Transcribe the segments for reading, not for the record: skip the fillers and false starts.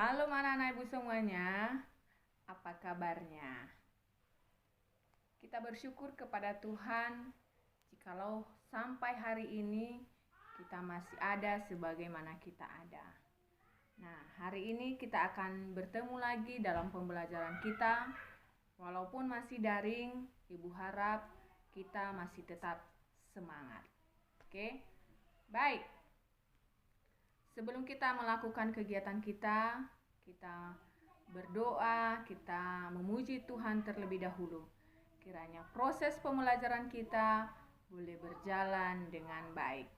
Shalom anak-anak ibu semuanya, apa kabarnya? Kita bersyukur kepada Tuhan jikalau sampai hari ini kita masih ada sebagaimana kita ada. Nah, hari ini kita akan bertemu lagi dalam pembelajaran kita. Walaupun masih daring, Ibu harap kita masih tetap semangat. Oke? Baik. Sebelum kita melakukan kegiatan kita berdoa, kita memuji Tuhan terlebih dahulu. Kiranya proses pembelajaran kita boleh berjalan dengan baik.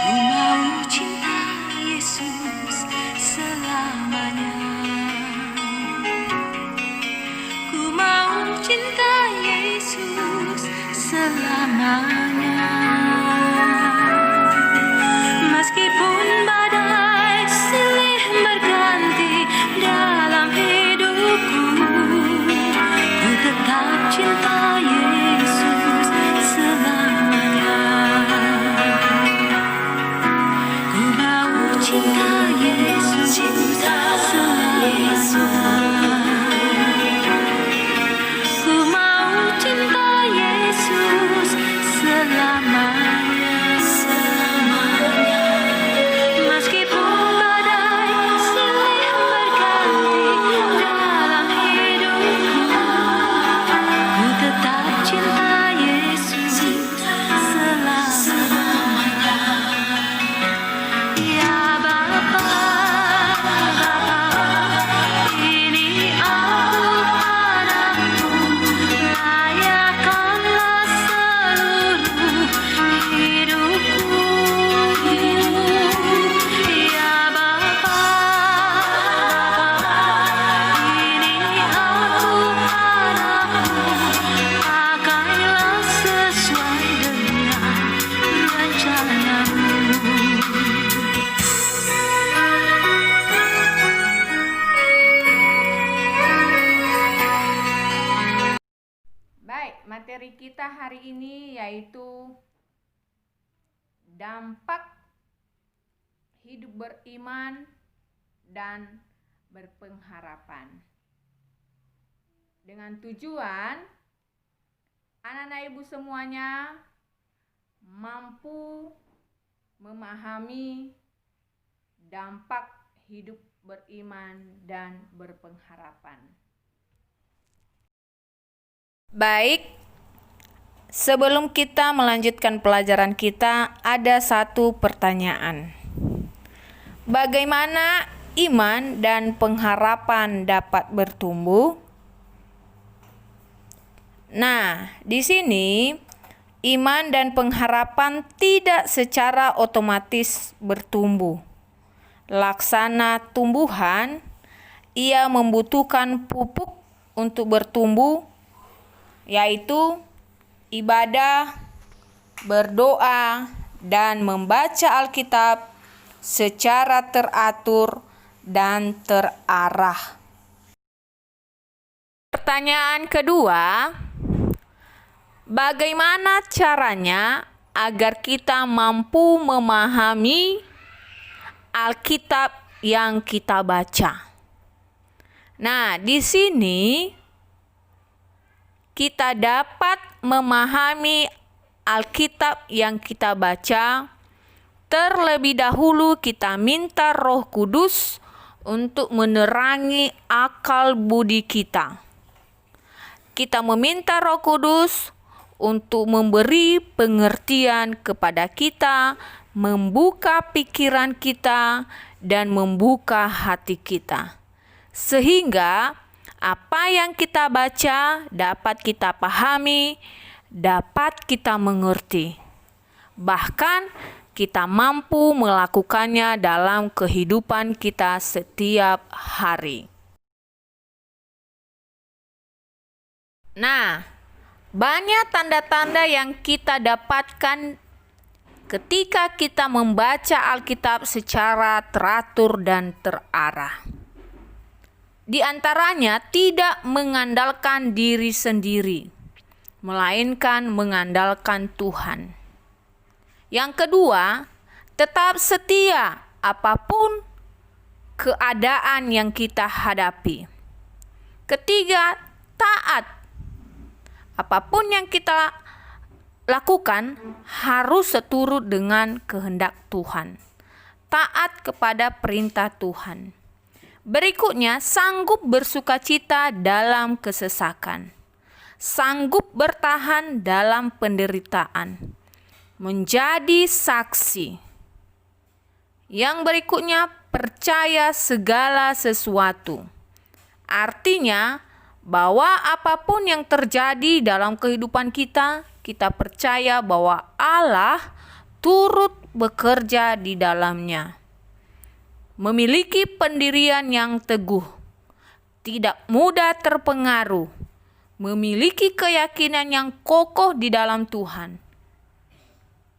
Ku mau cinta Yesus selamanya. Ku mau cinta Yesus selamanya. Meskipun badai silih berganti dalam hidupku, ku tetap cinta Yesus selamanya. Ku mau cinta Yesus selamanya. Ku mau cinta Yesus selamanya. Meskipun badai silih berganti dalam hidupku, ku tetap cinta Yesus selamanya. Ya Bapa, ini aku padamu, layakkanlah seluruh hidupku. Ya Bapa, ini aku padamu, pakailah sesuai dengan rencanamu. Baik, materi kita hari ini yaitu dampak hidup beriman dan berpengharapan. Dengan tujuan anak-anak ibu semuanya mampu memahami dampak hidup beriman dan berpengharapan. Baik, sebelum kita melanjutkan pelajaran kita, ada satu pertanyaan. Bagaimana iman dan pengharapan dapat bertumbuh? Nah, di sini iman dan pengharapan tidak secara otomatis bertumbuh. Laksana tumbuhan, ia membutuhkan pupuk untuk bertumbuh, yaitu ibadah, berdoa, dan membaca Alkitab secara teratur dan terarah. Pertanyaan kedua, bagaimana caranya agar kita mampu memahami Alkitab yang kita baca? Nah, di sini kita dapat memahami Alkitab yang kita baca. Terlebih dahulu kita minta Roh Kudus untuk menerangi akal budi kita. Kita meminta Roh Kudus untuk memberi pengertian kepada kita, membuka pikiran kita, dan membuka hati kita. Sehingga apa yang kita baca dapat kita pahami, dapat kita mengerti. Bahkan kita mampu melakukannya dalam kehidupan kita setiap hari. Nah, banyak tanda-tanda yang kita dapatkan ketika kita membaca Alkitab secara teratur dan terarah. Di antaranya tidak mengandalkan diri sendiri, melainkan mengandalkan Tuhan. Yang kedua, tetap setia apapun keadaan yang kita hadapi. Ketiga, taat. Apapun yang kita lakukan harus seturut dengan kehendak Tuhan. Taat kepada perintah Tuhan. Berikutnya, sanggup bersukacita dalam kesesakan. Sanggup bertahan dalam penderitaan. Menjadi saksi. Yang berikutnya, percaya segala sesuatu. Artinya, bahwa apapun yang terjadi dalam kehidupan kita, kita percaya bahwa Allah turut bekerja di dalamnya. Memiliki pendirian yang teguh, tidak mudah terpengaruh, memiliki keyakinan yang kokoh di dalam Tuhan,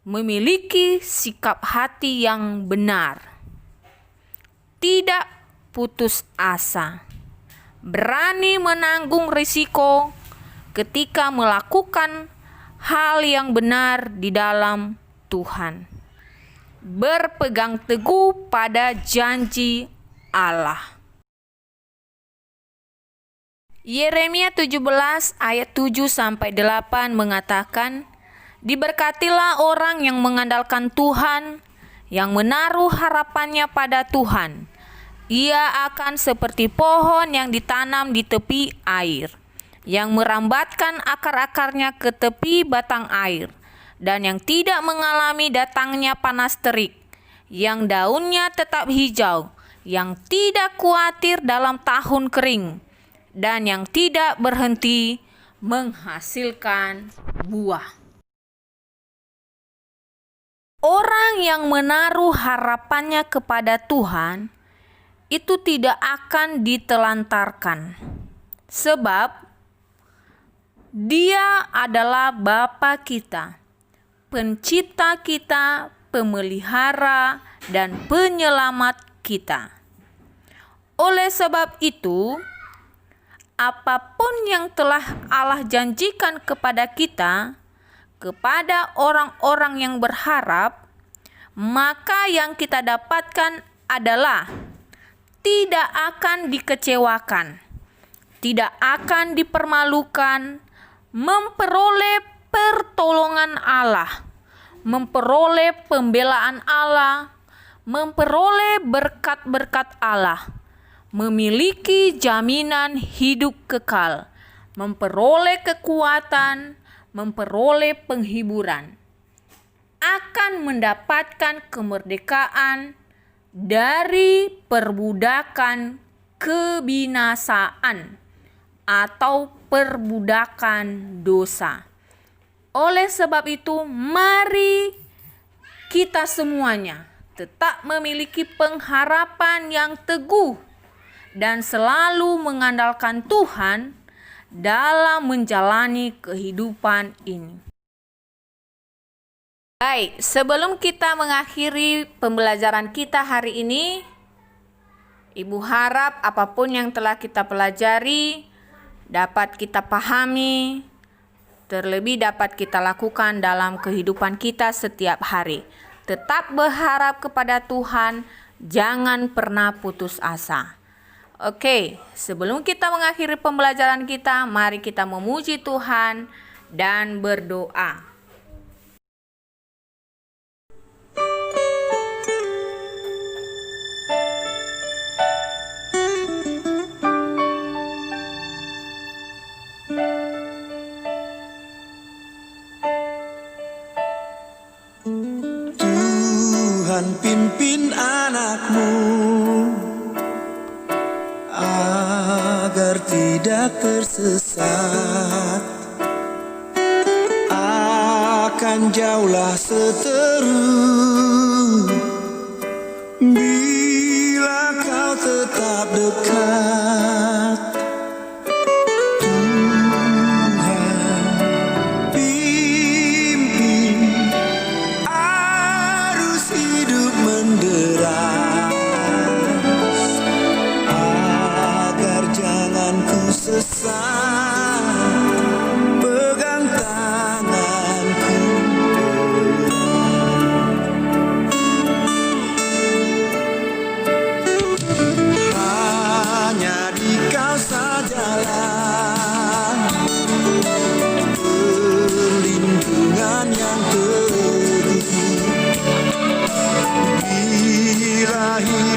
memiliki sikap hati yang benar, tidak putus asa, berani menanggung risiko ketika melakukan hal yang benar di dalam Tuhan. Berpegang teguh pada janji Allah. Yeremia 17 ayat 7-8 mengatakan, "Diberkatilah orang yang mengandalkan Tuhan, yang menaruh harapannya pada Tuhan. Ia akan seperti pohon yang ditanam di tepi air, yang merambatkan akar-akarnya ke tepi batang air, dan yang tidak mengalami datangnya panas terik, yang daunnya tetap hijau, yang tidak khawatir dalam tahun kering, dan yang tidak berhenti menghasilkan buah." Orang yang menaruh harapannya kepada Tuhan itu tidak akan ditelantarkan, sebab Dia adalah Bapa kita, Pencipta kita, Pemelihara, dan Penyelamat kita. Oleh sebab itu, apapun yang telah Allah janjikan kepada kita, kepada orang-orang yang berharap, maka yang kita dapatkan adalah tidak akan dikecewakan, tidak akan dipermalukan, memperoleh pertolongan Allah, memperoleh pembelaan Allah, memperoleh berkat-berkat Allah, memiliki jaminan hidup kekal, memperoleh kekuatan, memperoleh penghiburan, akan mendapatkan kemerdekaan dari perbudakan kebinasaan atau perbudakan dosa. Oleh sebab itu, mari kita semuanya tetap memiliki pengharapan yang teguh dan selalu mengandalkan Tuhan dalam menjalani kehidupan ini. Baik, sebelum kita mengakhiri pembelajaran kita hari ini, Ibu harap apapun yang telah kita pelajari dapat kita pahami, terlebih dapat kita lakukan dalam kehidupan kita setiap hari. Tetap berharap kepada Tuhan, jangan pernah putus asa. Oke, sebelum kita mengakhiri pembelajaran kita, mari kita memuji Tuhan dan berdoa. Tuhan pimpin anakmu agar tidak tersesat, akan jauhlah seteru bila kau tetap dekat. Tuhan pimpin arus hidup menderas, agar ilahi